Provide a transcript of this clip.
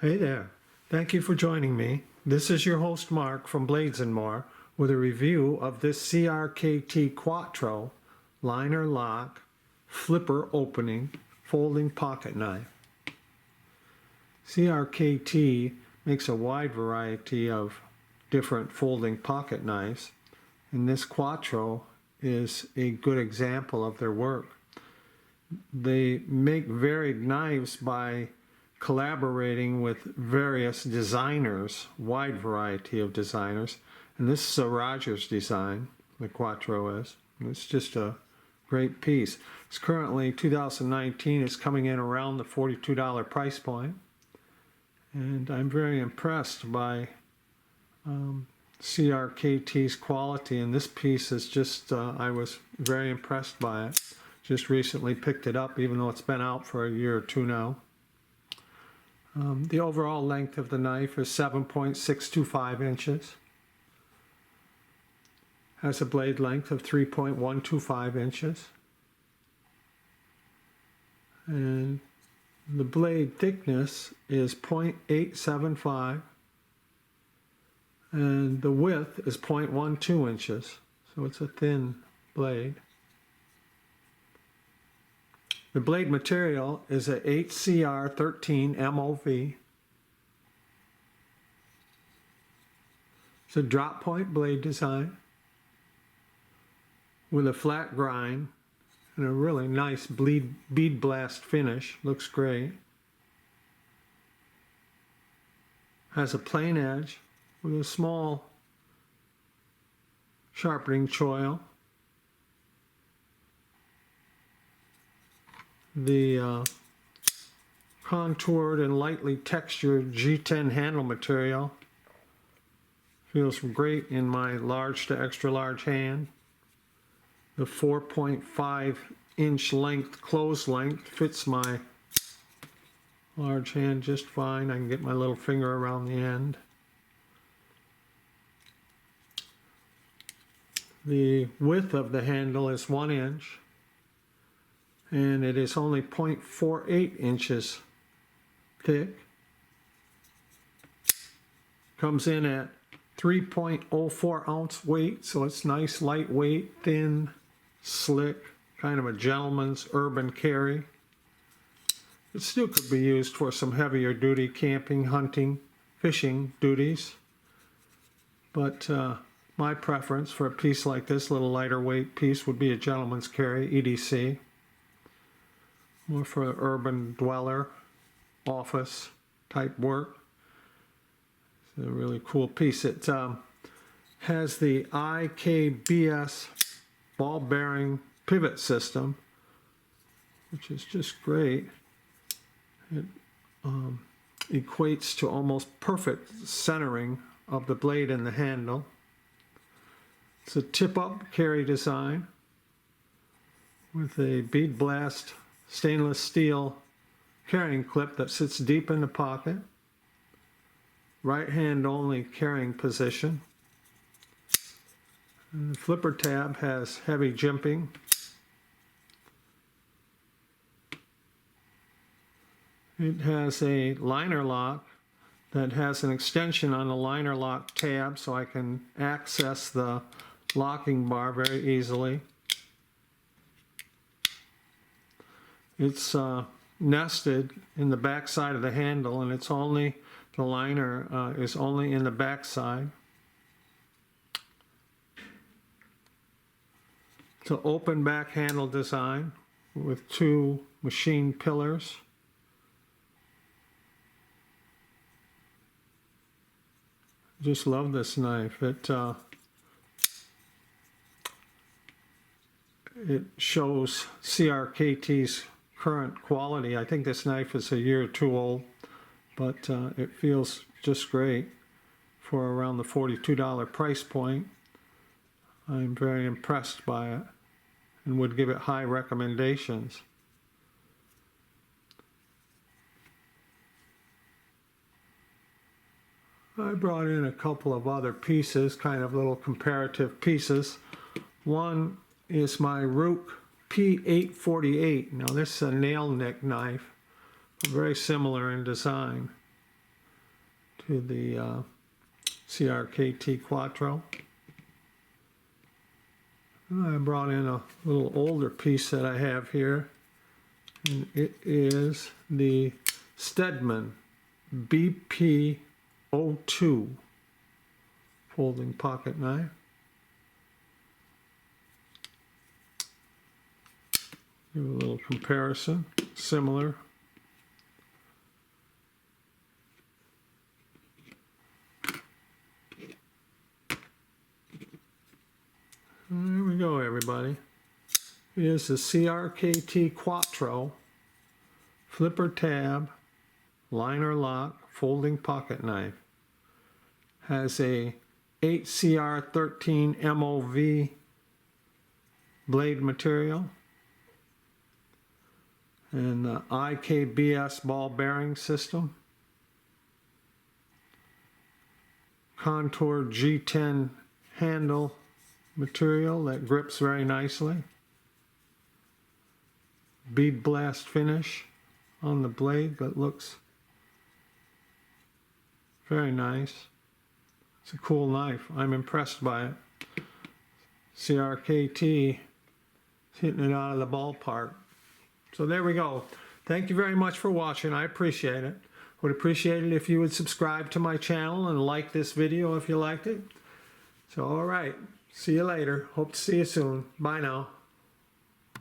Hey there. Thank you for joining me. This is your host Mark from Blades & More with a review of this CRKT Quatro liner lock flipper opening folding pocket knife. CRKT makes a wide variety of different folding pocket knives, and this Quatro is a good example of their work. They make varied knives by collaborating with various designers, wide variety of designers, and this is a Rogers design, the Quatro is. It's just a great piece. It's currently 2019, it's coming in around the $42 price point, and I'm very impressed by CRKT's quality, and this piece is just, I was very impressed by it. Just recently picked it up, even though it's been out for a year or two now. The overall length of the knife is 7.625 inches. Has a blade length of 3.125 inches. And the blade thickness is 0.875. And the width is 0.12 inches. So it's a thin blade. The blade material is a HCR13 MOV. It's a drop point blade design with a flat grind and a really nice bead blast finish. Looks great. Has a plain edge with a small sharpening choil. The contoured and lightly textured G10 handle material feels great in my large to extra large hand. The 4.5 inch length close length fits my large hand just fine. I can get my little finger around the end. The width of the handle is 1 inch. And it is only 0.48 inches thick. Comes in at 3.04 ounce weight, so it's nice, lightweight, thin, slick, kind of a gentleman's urban carry. It still could be used for some heavier duty camping, hunting, fishing duties. But my preference for a piece like this, little lighter weight piece, would be a gentleman's carry, EDC. More for urban dweller, office type work. It's a really cool piece. It has the IKBS ball bearing pivot system, which is just great. It equates to almost perfect centering of the blade and the handle. It's a tip-up carry design with a bead blast stainless steel carrying clip that sits deep in the pocket. Right hand only carrying position. And the flipper tab has heavy jimping. It has a liner lock that has an extension on the liner lock tab so I can access the locking bar very easily. It's nested in the back side of the handle, and it's only, the liner is only in the back side. It's an open back handle design with 2 machine pillars. Just love this knife. It shows CRKT's current quality. I think this knife is a year or two old, but it feels just great for around the $42 price point. I'm very impressed by it and would give it high recommendations. I brought in a couple of other pieces, kind of little comparative pieces. One is my Rook P848. Now this is a nail nick knife, very similar in design. to the CRKT Quatro. I brought in a little older piece that I have here, and it is the Stedman BP02 folding pocket knife. Give a little comparison, similar. There we go, everybody. It is the CRKT Quatro flipper tab, liner lock, folding pocket knife. Has a 8CR13 MOV blade material and the IKBS ball bearing system. Contour G10 handle material that grips very nicely. Bead blast finish on the blade that looks very nice. It's a cool knife. I'm impressed by it. CRKT is hitting it out of the ballpark. So there we go. Thank you very much for watching. I appreciate it. Would appreciate it if you would subscribe to my channel and like this video if you liked it. So all right. See you later. Hope to see you soon. Bye now.